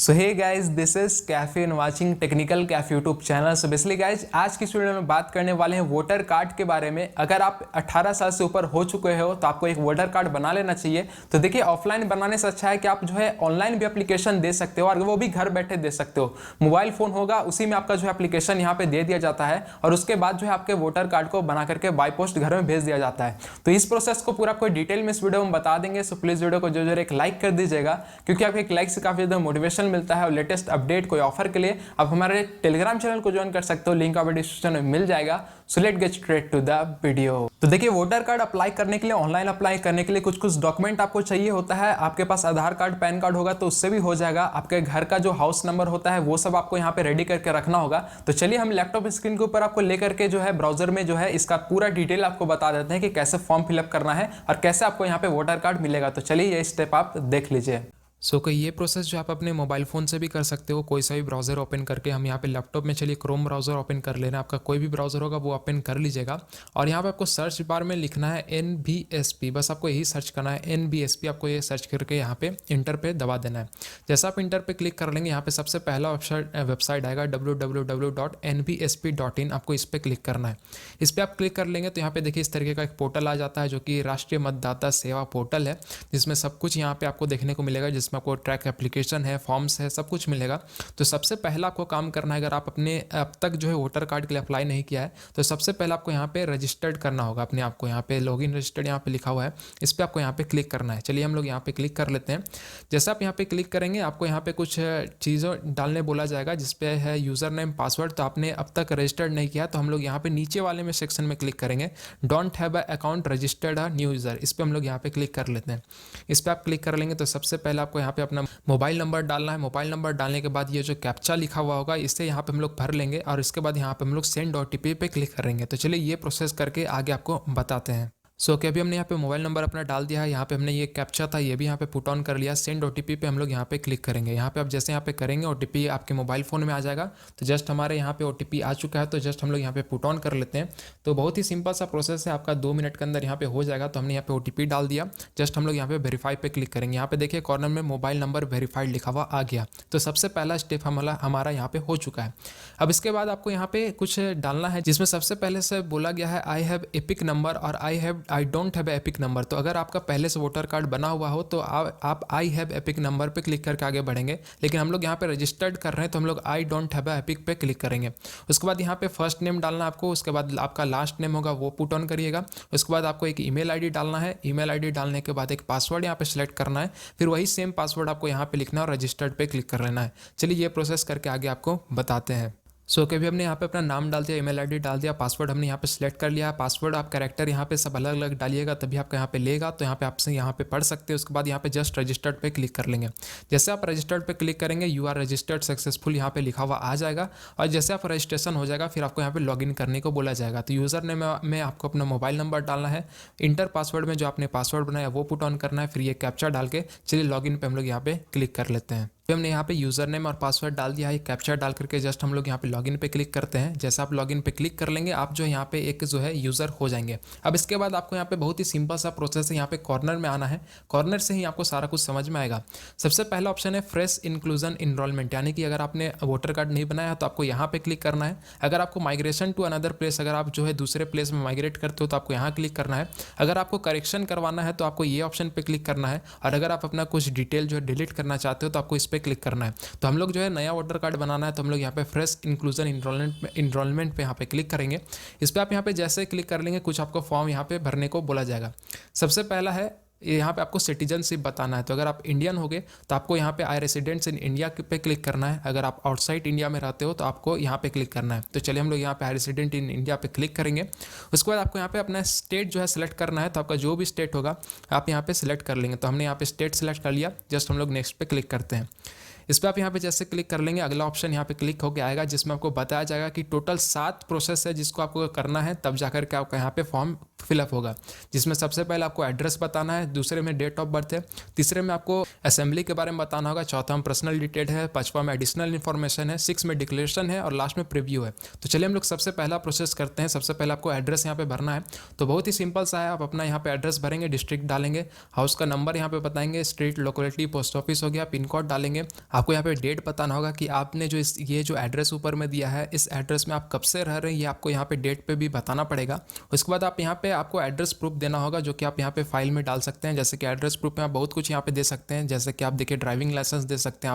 So hey guys, this is cafe and watching technical cafe YouTube channel. So basically guys, आज की video में बात करने वाले हैं वोटर कार्ड के बारे में। अगर आप 18 साल से ऊपर हो चुके हो तो आपको एक वोटर कार्ड बना लेना चाहिए। तो देखिए, ऑफलाइन बनाने से अच्छा है कि आप जो है ऑनलाइन भी एप्लीकेशन दे सकते हो और वो भी घर बैठे दे सकते हो। मोबाइल फोन होगा, उसी में आपका जो है एप्लीकेशन यहाँ पे दे दिया जाता है और उसके बाद जो है आपके वोटर कार्ड को बना करके बाय पोस्ट घर में भेज दिया जाता है। तो इस प्रोसेस को पूरा कोई डिटेल में इस वीडियो में बता देंगे। सो प्लीज वीडियो को जो एक लाइक कर दीजिएगा, क्योंकि आपके एक लाइक से काफी ज्यादा मोटिवेशन मिलता है। और लेटेस्ट अपडेट कोई ऑफर के लिए आप हमारे टेलीग्राम चैनल को ज्वाइन कर सकते हो, लिंक आपको डिस्क्रिप्शन में मिल जाएगा। So let's get straight to the video. तो देखिए, वोटर कार्ड अप्लाई करने के लिए, ऑनलाइन अप्लाई करने के लिए कुछ डॉक्यूमेंट आपको चाहिए होता है। आपके पास आधार कार्ड, पैन कार्ड होगा तो उससे भी हो जाएगा। आपके घर का जो हाउस नंबर होता है वो सब आपको यहाँ पे रेडी करके रखना होगा। तो चलिए, हम लैपटॉप स्क्रीन के ऊपर आपको लेकर के जो है ब्राउजर में जो है इसका पूरा डिटेल आपको बता देते हैं कि कैसे फॉर्म फिलअप करना है और कैसे आपको यहाँ पे वोटर कार्ड मिलेगा। तो चलिए, ये स्टेप आप देख लीजिए। सो ये प्रोसेस जो आप अपने मोबाइल फ़ोन से भी कर सकते हो, कोई सा भी ब्राउज़र ओपन करके। हम यहाँ पे लैपटॉप में चलिए क्रोम ब्राउज़र ओपन कर लेना। आपका कोई भी ब्राउज़र होगा वो ओपन कर लीजिएगा और यहाँ पे आपको सर्च बार में लिखना है NBSP। बस आपको यही सर्च करना है, NBSP। आपको ये सर्च करके यहाँ पे इंटर पे दबा देना है। जैसा आप इंटर पे क्लिक कर लेंगे, यहाँ पे सबसे पहला वेबसाइट आएगा www.nbsp.in। आपको इस पर क्लिक करना है। इस पर आप क्लिक कर लेंगे तो यहाँ पे देखिए इस तरीके का एक पोर्टल आ जाता है, जो कि राष्ट्रीय मतदाता सेवा पोर्टल है, जिसमें सब कुछ यहाँ पे आपको देखने को मिलेगा, जिसमें आपको ट्रैक एप्लीकेशन है, फॉर्म्स है, सब कुछ मिलेगा। तो सबसे पहला आपको काम करना है, अगर आप अपने अब तक जो है वोटर कार्ड के लिए अप्लाई नहीं किया है तो सबसे पहले आपको यहाँ पे रजिस्टर्ड करना होगा अपने आप को। यहाँ पे लॉगिन रजिस्टर्ड यहाँ पे लिखा हुआ है, इस पर आपको यहाँ पे क्लिक करना है। चलिए, हम लोग यहाँ पे क्लिक कर लेते हैं। जैसे आप यहाँ पे क्लिक करेंगे, आपको यहाँ पे कुछ चीज़ों डालने बोला जाएगा, जिसपे है यूज़र नेम, पासवर्ड। तो आपने अब तक रजिस्टर्ड नहीं किया तो हम लोग यहाँ पे नीचे वाले में सेक्शन में क्लिक करेंगे, don't have a account registered a new user. इस पर हम लोग यहाँ पे क्लिक कर लेते हैं। इस पर आप क्लिक कर लेंगे तो सबसे पहले आपको यहाँ पे अपना मोबाइल नंबर डालना है। मोबाइल नंबर डालने के बाद ये जो कैप्चा लिखा हुआ होगा इसे यहाँ पे हम लोग भर लेंगे और इसके बाद यहाँ पे हम लोग सेंड OTP पे क्लिक करेंगे। तो चलिए, ये प्रोसेस करके आगे आपको बताते हैं। सो अभी हमने यहाँ पे मोबाइल नंबर अपना डाल दिया है। यहाँ पे हमने ये कैप्चा था ये भी यहाँ पे पुट ऑन कर लिया। सेंड OTP पे हम लोग यहाँ पे क्लिक करेंगे। यहाँ पे आप जैसे यहाँ पे करेंगे OTP आपके मोबाइल फ़ोन में आ जाएगा। तो जस्ट हमारे यहाँ पे OTP आ चुका है, तो जस्ट हम लोग यहाँ पे पुट ऑन कर लेते हैं। तो बहुत ही सिंपल सा प्रोसेस है, आपका 2 मिनट के अंदर यहाँ पे हो जाएगा। तो हमने यहाँ पे OTP डाल दिया। जस्ट हम लोग यहाँ पे वेरीफाई पे क्लिक करेंगे। यहाँ पे देखिए कॉर्नर में मोबाइल नंबर वेरीफाइड लिखा हुआ आ गया। तो सबसे पहला स्टेप हमारा यहाँ पे हो चुका है। अब इसके बाद आपको यहाँ पे कुछ डालना है, जिसमें सबसे पहले से बोला गया है आई हैव एपिक नंबर और I don't have epic number. तो अगर आपका पहले से वोटर कार्ड बना हुआ हो तो आप आई हैव एपिक नंबर पे क्लिक करके आगे बढ़ेंगे। लेकिन हम लोग यहाँ पे रजिस्टर्ड कर रहे हैं तो हम लोग आई डोंट हैव एपिक पे क्लिक करेंगे। उसके बाद यहाँ पे फर्स्ट नेम डालना आपको, उसके बाद आपका लास्ट नेम होगा वो पुट ऑन करिएगा। उसके बाद आपको एक ईमेल आईडी डालना है। ईमेल आईडी डालने के बाद एक पासवर्ड यहाँ पे सिलेक्ट करना है, फिर वही सेम पासवर्ड आपको यहाँ पे लिखना है और रजिस्टर्ड पे क्लिक कर लेना है। चलिए, ये प्रोसेस करके आगे आपको बताते हैं। सो कभी हमने यहाँ पे अपना नाम डाल दिया, ईमेल आईडी डाल दिया, पासवर्ड हमने यहाँ पे सिलेक्ट कर लिया। पासवर्ड आप कैरेक्टर यहाँ पे सब अलग अलग डालिएगा, तभी आपका यहाँ पे लेगा। तो यहाँ पे आपसे यहाँ पे पढ़ सकते हैं। उसके बाद यहाँ पे जस्ट रजिस्टर्ड पे क्लिक कर लेंगे। जैसे आप रजिस्टर्ड पे क्लिक करेंगे, यू आर रजिस्टर्ड सक्सेसफुल यहाँ पे लिखा हुआ आ जाएगा। और जैसे आप रजिस्ट्रेशन हो जाएगा, फिर आपको यहाँ पे लॉगिन करने को बोला जाएगा। तो यूज़र नेम में आपको अपना मोबाइल नंबर डालना है, इंटर पासवर्ड में जो आपने पासवर्ड बनाया वो पुट ऑन करना है, फिर ये कैप्चा डाल के चलिए लॉगिन पे हम लोग यहाँ पे क्लिक कर लेते हैं। फिर हमने यहाँ पे यूज़र नेम और पासवर्ड डाल दिया है, कैप्चा डाल करके जस्ट हम लोग यहाँ पे लॉगिन पे क्लिक करते हैं। जैसे आप लॉगिन पे क्लिक कर लेंगे, आप जो यहाँ पे एक जो है यूज़र हो जाएंगे। अब इसके बाद आपको यहाँ पे बहुत ही सिंपल सा प्रोसेस है, यहाँ पे कॉर्नर में आना है। कॉर्नर से ही आपको सारा कुछ समझ में आएगा। सबसे पहला ऑप्शन है फ्रेश इंक्लूजन इनरोलमेंट, यानी कि अगर आपने वोटर कार्ड नहीं बनाया है तो आपको यहाँ पे क्लिक करना है। अगर आपको माइग्रेशन टू अनदर प्लेस, अगर आप जो है दूसरे प्लेस में माइग्रेट करते हो तो आपको यहाँ क्लिक करना है। अगर आपको करेक्शन करवाना है तो आपको ये ऑप्शन पे क्लिक करना है। और अगर आप अपना कुछ डिटेल जो है डिलीट करना चाहते हो तो आपको इस पर क्लिक करना है। तो हम लोग जो है नया वोटर कार्ड बनाना है, तो हम लोग यहाँ पे फ्रेश इंक्लूजन इनरोलमेंट पे यहाँ पे क्लिक करेंगे। इस पर आप यहाँ पे जैसे क्लिक कर लेंगे, कुछ आपको फॉर्म यहाँ पे भरने को बोला जाएगा। सबसे पहला है यहाँ पे आपको सिटीजनशिप बताना है। तो अगर आप इंडियन होगे तो आपको यहाँ पे आई रेसिडेंट्स इन इंडिया पे क्लिक करना है। अगर आप आउटसाइड इंडिया में रहते हो तो आपको यहाँ पे क्लिक करना है। तो चलिए, हम लोग यहाँ पे आई रेसिडेंट इन इंडिया पे क्लिक करेंगे। उसके बाद आपको यहाँ पे अपना स्टेट जो है सिलेक्ट करना है। तो आपका जो भी स्टेट होगा आप यहाँ पे सिलेक्ट कर लेंगे। तो हमने यहाँ पे स्टेट सेलेक्ट कर लिया। जस्ट हम लोग नेक्स्ट पे क्लिक करते हैं। इस पर आप यहाँ पे जैसे क्लिक कर लेंगे, अगला ऑप्शन यहाँ पे क्लिक होकर आएगा, जिसमें आपको बताया जाएगा कि टोटल 7 प्रोसेस है जिसको आपको करना है, तब जाकर के आपका यहाँ पे फॉर्म फिलअप होगा, जिसमें सबसे पहले आपको एड्रेस बताना है, दूसरे में डेट ऑफ बर्थ है, तीसरे में आपको असेंबली के बारे में बताना होगा, चौथा में पर्सनल डिटेल है, पांचवा में एडिशनल इन्फॉर्मेशन है, 6 में डिक्लेरेशन है और लास्ट में प्रीव्यू है। तो चलिए हम लोग सबसे पहला प्रोसेस करते हैं। सबसे पहले आपको एड्रेस यहाँ पे भरना है। तो बहुत ही सिंपल सा है, आप अपना यहाँ पे एड्रेस भरेंगे, डिस्ट्रिक्ट डालेंगे, हाउस का नंबर यहाँ पे बताएंगे, स्ट्रीट लोकेलिटी पोस्ट ऑफिस हो गया, पिन कोड डालेंगे। आपको यहाँ पे डेट बताना होगा कि आपने जो ये जो एड्रेस ऊपर में दिया है, इस एड्रेस में आप कब से रह रहे हैं, ये आपको यहाँ पे डेट पे भी बताना पड़ेगा। उसके बाद आप यहाँ पे आपको एड्रेस प्रूफ देना होगा, जो कि आप यहाँ पे फाइल में डाल सकते हैं। जैसे कि एड्रेस प्रूफ में आप बहुत कुछ यहाँ पे दे सकते हैं, जैसे कि आप देखिए ड्राइविंग लाइसेंस दे सकते हैं,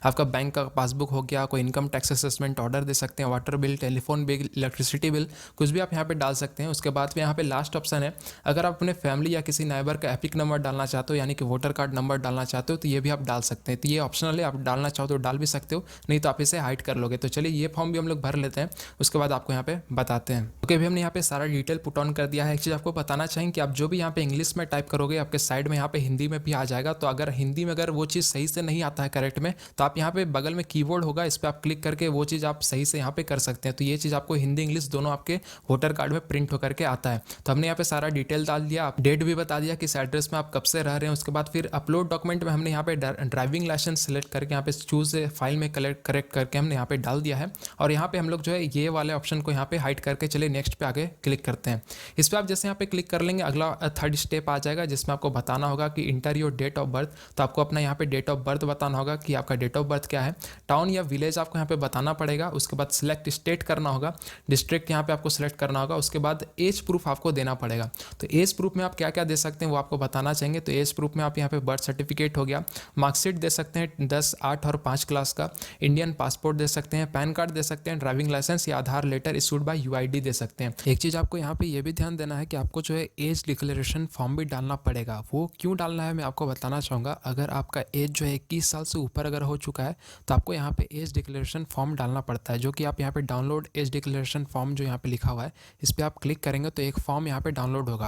आपका बैंक का पासबुक हो गया, कोई इनकम टैक्स असेसमेंट ऑर्डर दे सकते हैं, water bill, telephone bill, electricity bill, कुछ भी आप यहाँ पे डाल सकते हैं। उसके बाद यहाँ पे लास्ट ऑप्शन है, अगर आप अपने फैमिली या किसी नाइबर का एपिक नंबर डालना चाहते हो, यानी कि वोटर कार्ड नंबर डालना चाहते हो, तो ये भी आप डाल सकते हैं। तो ये ऑप्शनल है, आप डालना चाहो तो डाल भी सकते हो, नहीं तो आप इसे हाइड कर लोगे। तो चलिए ये फॉर्म भी हम लोग भर लेते हैं, उसके बाद आपको यहाँ पे बताते हैं। ओके, अभी हमने यहाँ पे सारा डिटेल पुट ऑन कर दिया है। एक चीज़ आपको बताना चाहिए कि आप जो भी यहाँ पे इंग्लिश में टाइप करोगे, आपके साइड में यहाँ पे हिंदी में भी आ जाएगा। तो अगर हिंदी में अगर वो चीज़ सही से नहीं आता है करेक्ट में, तो आप यहाँ पे बगल में कीबोर्ड होगा, इस पर आप क्लिक करके वो चीज़ आप सही से यहाँ पे कर सकते हैं। तो ये चीज़ आपको हिंदी इंग्लिश दोनों आपके वोटर कार्ड में प्रिंट होकर के आता है। तो हमने यहाँ पे सारा डिटेल डाल दिया, डेट भी बता दिया किस एड्रेस में आप कब से रह रहे हैं। उसके बाद फिर अपलोड डॉक्यूमेंट में हमने यहाँ पे ड्राइविंग लाइसेंस सेलेक्ट करके यहाँ पे चूज फाइल में करेक्ट करके हमने यहाँ पे डाल दिया है। और यहाँ पे हम लोग जो है ये वाले ऑप्शन को यहाँ पे हाइड करके चलिए नेक्स्ट पे आगे क्लिक करते हैं। इस पर आप जैसे यहाँ पे क्लिक कर लेंगे, अगला थर्ड स्टेप आ जाएगा, जिसमें आपको बताना होगा कि enter your date of birth. तो आपको अपना यहाँ पे डेट ऑफ बर्थ बताना होगा कि आपका डेट ऑफ बर्थ क्या है, टाउन या विलेज आपको यहाँ पे बताना पड़ेगा। उसके बाद सिलेक्ट स्टेट करना होगा, डिस्ट्रिक्ट यहाँ पे आपको सिलेक्ट करना होगा। उसके बाद एज प्रूफ आपको देना पड़ेगा। तो एज प्रूफ में आप क्या क्या दे सकते हैं वो आपको बताना चाहेंगे। तो एज प्रूफ में आप यहाँ पे बर्थ सर्टिफिकेट हो गया, मार्कशीट दे सकते हैं 10, 8 और 5 क्लास का, इंडियन पासपोर्ट दे सकते हैं, पैन कार्ड दे सकते हैं, ड्राइविंग लाइसेंस या आधार लेटर इशूड बाय यूआईडी दे सकते हैं। एक चीज़ आपको यहाँ पे ये भी ध्यान देना है कि आपको जो है एज डिक्लेरेशन फॉर्म भी डालना पड़ेगा। वो क्यों डालना है मैं आपको बताना चाहूँगा। अगर आपका एज जो है 21 साल से ऊपर अगर हो चुका है, तो आपको यहाँ पे एज डिक्लेरेशन फॉर्म डालना पड़ता है, जो कि आप यहाँ पे डाउनलोड एज डिक्लेरेशन फॉर्म जो यहाँ पे लिखा हुआ है, इस पर आप क्लिक करेंगे तो एक फॉर्म यहाँ पे डाउनलोड होगा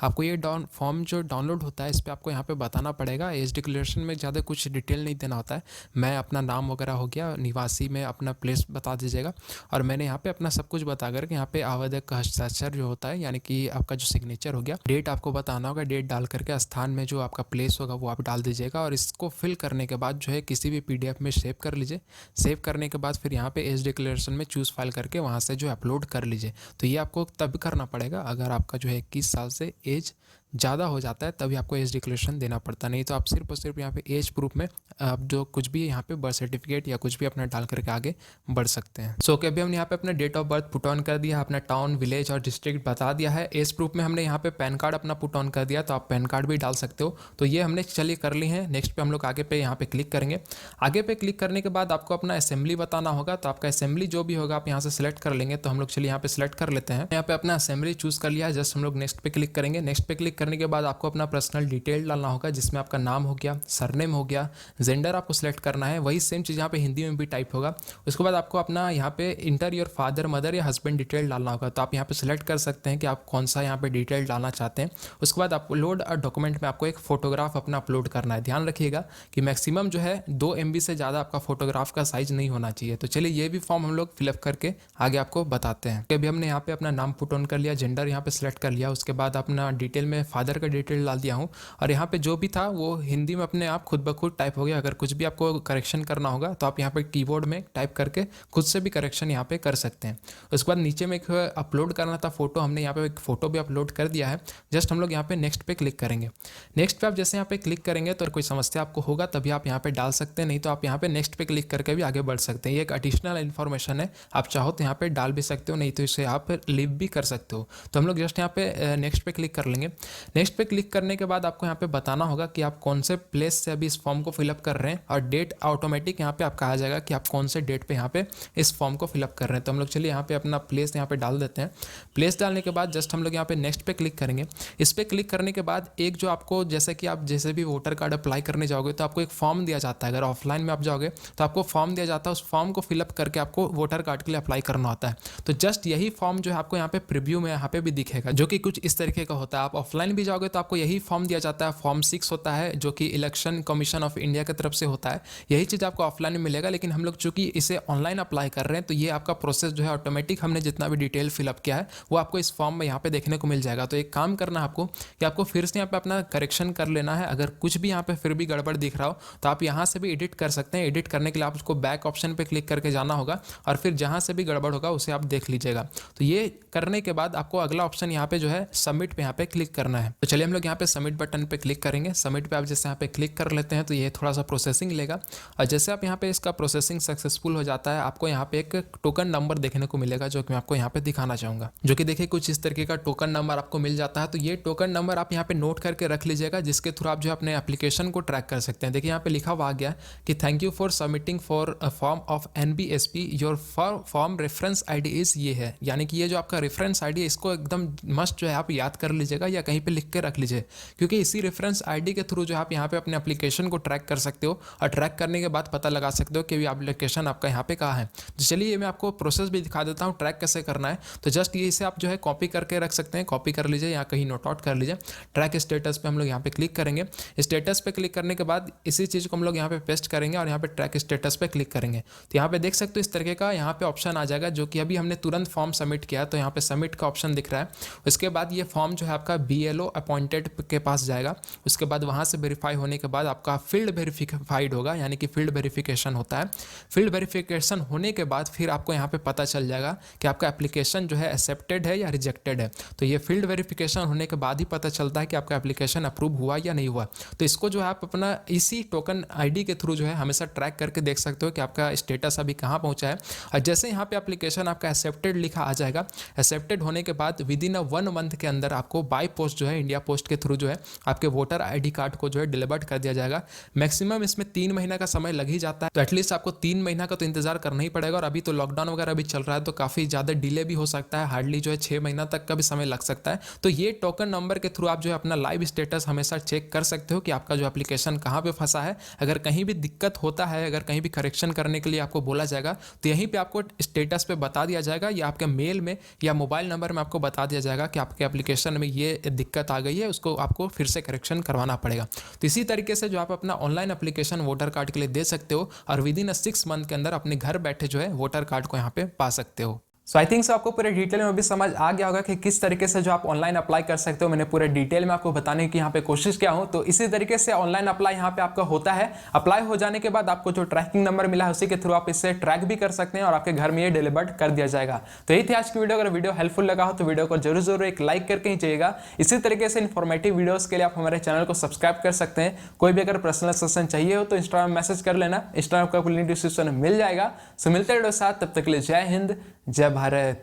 आपको ये फॉर्म जो डाउनलोड होता है, इस पर आपको यहाँ पे बताना पड़ेगा। एज डिक्लेरेशन में ज़्यादा कुछ डिटेल नहीं देना होता है। मैं अपना नाम वगैरह हो गया, निवासी में अपना प्लेस बता दीजिएगा, और मैंने यहाँ पे अपना सब कुछ बता करके यहाँ पे आवेदक का हस्ताक्षर जो होता है, यानी कि आपका जो सिग्नेचर हो गया, डेट आपको बताना होगा, डेट डाल करके स्थान में जो आपका प्लेस होगा वो आप डाल दीजिएगा। और इसको फिल करने के बाद जो है किसी भी PDF में सेव कर लीजिए। सेव करने के बाद फिर यहाँ पे एज डिक्लेरेशन में चूज़ फाइल करके वहाँ से जो अपलोड कर लीजिए। तो ये आपको तब करना पड़ेगा अगर आपका जो है 21 साल से एज ज़्यादा हो जाता है, तभी आपको एज डिक्लेरेशन देना पड़ता, नहीं तो आप सिर्फ और सिर्फ यहाँ पे एज प्रूफ में आप जो कुछ भी यहाँ पे बर्थ सर्टिफिकेट या कुछ भी अपना डाल करके आगे बढ़ सकते हैं। सो अभी हमने यहाँ पे अपना date of birth put on कर दिया, अपना टाउन, विलेज और डिस्ट्रिक्ट बता दिया है। एज प्रूफ में हमने यहाँ पे पैन कार्ड अपना पुट ऑन कर दिया, तो आप पैन कार्ड भी डाल सकते हो। तो ये हमने चलिए कर ली है। नेक्स्ट पे हम लोग आगे पे यहाँ पे क्लिक करेंगे। आगे पे क्लिक करने के बाद आपको अपना असेंबली बताना होगा। तो आपका असेंबली जो भी होगा आप यहाँ से सिलेक्ट कर लेंगे। तो हम लोग चलिए यहाँ पे सिलेक्ट कर लेते हैं। यहाँ पे अपना असेंबली चूज कर लिया है, जस्ट हम लोग नेक्स्ट पे क्लिक करेंगे। नेक्स्ट पे क्लिक करने के बाद आपको अपना पर्सनल डिटेल डालना होगा, जिसमें आपका नाम हो गया, सरनेम हो गया, जेंडर आपको सिलेक्ट करना है, वही सेम चीज़ यहाँ पे हिंदी में भी टाइप होगा। उसके बाद आपको अपना यहाँ पे इंटर योर फादर, मदर या हस्बैंड डिटेल डालना होगा। तो आप यहाँ पे सिलेक्ट कर सकते हैं कि आप कौन सा यहाँ पे डिटेल डालना चाहते हैं। उसके बाद अपलोड और डॉक्यूमेंट में आपको एक फोटोग्राफ अपना अपलोड करना है। ध्यान रखिएगा कि मैक्सिमम जो है 2 MB से ज़्यादा आपका फोटोग्राफ का साइज नहीं होना चाहिए। तो चलिए ये भी फॉर्म हम लोग फिलअप करके आगे आपको बताते हैं। अभी हमने यहाँ पे अपना नाम पुट ऑन कर लिया, जेंडर यहाँ पे सिलेक्ट कर लिया। उसके बाद अपना डिटेल में फादर का डिटेल डाल दिया हूँ, और यहाँ पे जो भी था वो हिंदी में अपने आप खुद ब खुद टाइप हो गया। अगर कुछ भी आपको करेक्शन करना होगा तो आप यहाँ पे कीबोर्ड में टाइप करके खुद से भी करेक्शन यहाँ पे कर सकते हैं। उसके बाद नीचे में एक अपलोड करना था फोटो, हमने यहाँ पे एक फोटो भी अपलोड कर दिया है। जस्ट हम लोग यहाँ पे नेक्स्ट पे क्लिक करेंगे। नेक्स्ट पे आप जैसे यहाँ पे क्लिक करेंगे तो कोई समस्या आपको होगा तभी आप यहाँ पे डाल सकते हैं, नहीं तो आप यहाँ पे नेक्स्ट पे क्लिक करके भी आगे बढ़ सकते हैं। ये एक एडिशनल इन्फॉर्मेशन है, आप चाहो तो यहाँ पे डाल भी सकते हो, नहीं तो इसे आप लीव भी कर सकते हो। तो हम लोग जस्ट यहाँ पे नेक्स्ट पे क्लिक कर लेंगे। नेक्स्ट पे क्लिक करने के बाद आपको यहाँ पे बताना होगा कि आप कौन से प्लेस से अभी इस फॉर्म को फिलअप कर रहे हैं, और डेट ऑटोमेटिक यहाँ पे आपका आ जाएगा कि आप कौन से डेट पे यहाँ पे इस फॉर्म को फिलअप कर रहे हैं। तो हम लोग चलिए यहाँ पे अपना प्लेस यहाँ पे डाल देते हैं। प्लेस डालने के बाद जस्ट हम लोग यहाँ पे नेक्स्ट पे क्लिक करेंगे। इस पे क्लिक करने के बाद एक जो आपको जैसे कि आप जैसे भी वोटर कार्ड अप्लाई करने जाओगे तो आपको एक फॉर्म दिया जाता है। अगर ऑफलाइन में आप जाओगे तो आपको फॉर्म दिया जाता है, उस फॉर्म को फिलअप करके आपको वोटर कार्ड के लिए अप्लाई करना होता है। तो जस्ट यही फॉर्म जो है आपको यहाँ पे प्रीव्यू में यहाँ पे भी दिखेगा, जो कि कुछ इस तरीके का होता है। आप ऑफलाइन ऑफलाइन भी जाओगे तो आपको यही फॉर्म दिया जाता है, फॉर्म 6 होता है जो कि इलेक्शन कमीशन ऑफ इंडिया की तरफ से होता है, यही चीज़ आपको ऑफलाइन में मिलेगा। लेकिन हम लोग चूंकि इसे ऑनलाइन अप्लाई कर रहे हैं तो ये आपका प्रोसेस जो है ऑटोमेटिक हमने जितना भी डिटेल फिलअप किया है वो आपको इस फॉर्म में यहाँ पे देखने को मिल जाएगा। तो एक काम करना है आपको कि आपको फिर से यहाँ पे अपना करेक्शन कर लेना है। अगर कुछ भी यहाँ पे फिर भी गड़बड़ दिख रहा हो तो आप यहाँ से भी एडिट कर सकते हैं। एडिट करने के लिए आपको बैक ऑप्शन पे क्लिक करके जाना होगा और फिर जहाँ से भी गड़बड़ होगा उसे आप देख लीजिएगा। तो ये करने के बाद आपको अगला ऑप्शन यहाँ पे जो है सबमिट पे यहाँ पे क्लिक करना है। तो चलिए हम लोग यहाँ पे सबमिट बटन पे क्लिक करेंगे। सबमिट पे आप जैसे यहाँ पे क्लिक कर लेते हैं तो ये थोड़ा सा प्रोसेसिंग लेगा और जैसे आप यहाँ पे इसका प्रोसेसिंग सक्सेसफुल हो जाता है आपको यहाँ पे एक टोकन नंबर देखने को मिलेगा जो कि मैं आपको यहाँ पे दिखाना चाहूँगा, जो कि देखिए कुछ इस तरीके का टोकन नंबर आपको मिल जाता है। तो ये टोकन नंबर आप यहाँ पे नोट करके रख लीजिएगा जिसके थ्रू आप जो है अपने एप्लीकेशन को ट्रैक कर सकते हैं। देखिए यहाँ पे लिखा हुआ आ गया कि thank you for submitting for a form of NBSP, your form reference ID is ये है, यानी कि ये जो आपका रेफरेंस ID है इसको एकदम मस्ट जो है आप याद कर लीजिएगा या कहीं पे लिख के रख लीजिए, क्योंकि इसी रेफरेंस ID के थ्रू जो है आप यहाँ पे अपने एप्लीकेशन को ट्रैक कर सकते हो और ट्रैक करने के बाद पता लगा सकते हो कि ये एप्लीकेशन आपका यहाँ पे कहाँ है। तो चलिए मैं आपको प्रोसेस भी दिखा देता हूँ ट्रैक कैसे करना है। तो जस्ट ये इसे आप जो है कॉपी करके रख सकते हैं, कॉपी कर लीजिए या कहीं नोट आउट कर लीजिए। ट्रैक स्टेटस पे हम लोग यहाँ पे क्लिक करेंगे। स्टेटस पे क्लिक करने के बाद इसी चीज़ को हम लोग यहाँ पे पेस्ट करेंगे और यहाँ पे ट्रैक स्टेटस पे क्लिक करेंगे। तो यहाँ पे देख सकते हो इस तरीके का यहाँ पे ऑप्शन आ जाएगा जो कि अभी हमने तुरंत फॉर्म सबमिट किया, तो यहाँ पे सबमिट का ऑप्शन दिख रहा है। उसके बाद ये फॉर्म जो है आपका BLO अपॉइंटेड के पास जाएगा। उसके बाद वहाँ से वेरीफाई होने के बाद आपका फील्ड वेरीफाइड होगा, यानी कि फील्ड वेरिफिकेशन होता है। फील्ड वेरिफिकेशन होने के बाद फिर आपको यहाँ पे पता चल जाएगा कि आपका एप्लीकेशन जो है एक्सेप्टेड है या रिजेक्टेड है। तो ये फील्ड वेरिफिकेशन होने के बाद ही पता चलता है कि आपका एप्लीकेशन अप्रूव हुआ या नहीं हुआ। तो इसको जो है आप अपना इसी टोकन ID के थ्रू जो है हमेशा ट्रैक करके देख सकते हो कि आपका स्टेटस अभी कहाँ पहुँचा है। और जैसे यहाँ पे एप्लीकेशन आपका एक्सेप्टेड लिखा आ जाएगा, एक्सेप्टेड होने के बाद विदिन 1 मंथ के अंदर आपको बाय पोस्ट जो है इंडिया पोस्ट के थ्रू जो है आपके वोटर ID कार्ड को जो है डिलीवर्ड कर दिया जाएगा। मैक्सिमम इसमें 3 महीना का समय लग ही जाता है, तो एटलीस्ट आपको 3 महीना का तो इंतजार करना ही पड़ेगा। और अभी तो लॉकडाउन वगैरह भी चल रहा है तो काफ़ी ज़्यादा डिले भी हो सकता है, हार्डली जो है 6 महीना तक का भी समय लग सकता है। तो ये टोकन नंबर के थ्रू आप जो है अपना लाइव स्टेटस हमेशा चेक कर सकते हो कि आपका जो एप्लीकेशन कहाँ पे फंसा है। अगर कहीं भी दिक्कत होता है, अगर कहीं भी करेक्शन करने के लिए आपको बोला जाएगा तो यहीं पे आपको स्टेटस पे बता दिया जाएगा या आपके मेल में या मोबाइल नंबर में आपको बता दिया जाएगा कि आपके एप्लीकेशन में ये दिक्कत आ गई है, उसको आपको फिर से करेक्शन करवाना पड़ेगा। तो इसी तरीके से जो आप अपना ऑनलाइन एप्लीकेशन वोटर कार्ड के लिए दे सकते हो और विदिन 6 मंथ के अंदर अपने घर बैठे जो है वोटर कार्ड को यहाँ पे पा सकते हो। सो आई थिंक आपको पूरे डिटेल में भी समझ आ गया होगा कि किस तरीके से जो आप ऑनलाइन अप्लाई कर सकते हो। मैंने पूरे डिटेल में आपको बताने की यहाँ पे कोशिश किया हूँ। तो इसी तरीके से ऑनलाइन अप्लाई यहाँ पे आपका होता है। अप्लाई हो जाने के बाद आपको जो ट्रैकिंग नंबर मिला है उसी के थ्रू आप इसे ट्रैक भी कर सकते हैं और आपके घर में ये डिलीवर्ड कर दिया जाएगा। तो यही थी आज की वीडियो। अगर वीडियो हेल्पफुल लगा हो तो वीडियो को जरूर एक लाइक करके ही जाइएगा। इसी तरीके से इन्फॉर्मेटिव वीडियोस के लिए आप हमारे चैनल को सब्सक्राइब कर सकते हैं। कोई भी अगर पर्सनल सेशन चाहिए हो तो इंस्टाग्राम में मैसेज कर लेना, इंस्टाग्राम का लिंक डिस्क्रिप्शन में मिल जाएगा। सो मिलते हैं वीडियो साथ, तब तक के लिए जय हिंद, जय भारत।